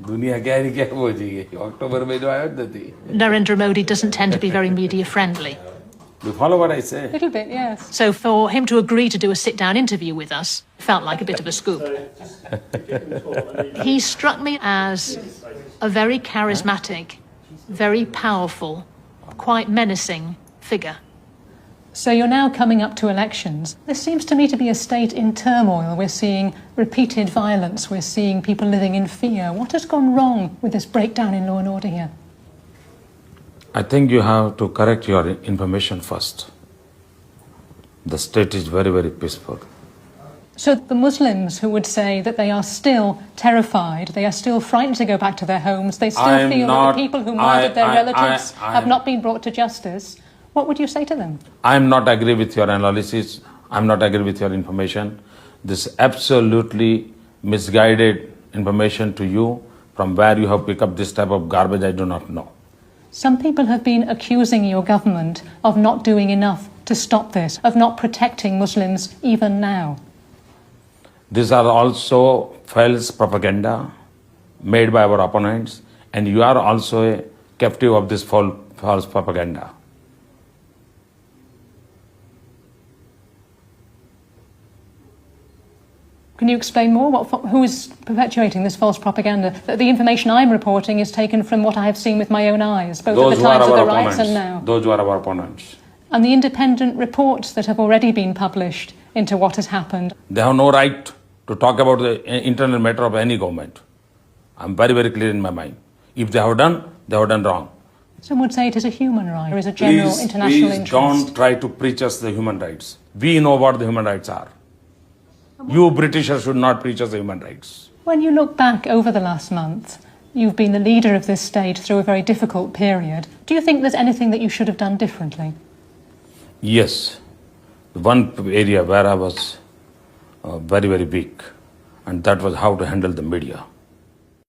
दुनिया क्या है क्या पहुंचेगी अक्टूबर में जो आया था Narendra Modi doesn't tend to be very media friendly. You follow what I say? A little bit, yes. So for him to agree to do a sit-down interview with us felt like a bit of a scoop. He struck me as a very charismatic, very powerful, quite menacing figure. So you're now coming up to elections. This seems to me to be a state in turmoil. We're seeing repeated violence. We're seeing people living in fear. What has gone wrong with this breakdown in law and order here? I think you have to correct your information first. The state is very, very peaceful. So the Muslims who would say that they are still terrified, they are still frightened to go back to their homes, they still feel that the people who murdered their relatives have not been brought to justice, what would you say to them? I am not agree with your analysis. I am not agree with your information. This absolutely misguided information to you. From where you have picked up this type of garbage, I do not know. Some people have been accusing your government of not doing enough to stop this, of not protecting Muslims even now. These are also false propaganda made by our opponents, and you are also a captive of this false propaganda. Can you explain more? Who is perpetuating this false propaganda? That the information I'm reporting is taken from what I have seen with my own eyes, both at the times of the riots and now. Those who are our opponents. And the independent reports that have already been published into what has happened. They have no right to talk about the internal matter of any government. I'm very, very clear in my mind. If they have done wrong. Some would say it is a human right, or is a general international interest. Please don't try to preach us the human rights. We know what the human rights are. You Britishers should not preach us the human rights. When you look back over the last month, you've been the leader of this state through a very difficult period. Do you think there's anything that you should have done differently? Yes. One area where I was very, very weak, and that was how to handle the media.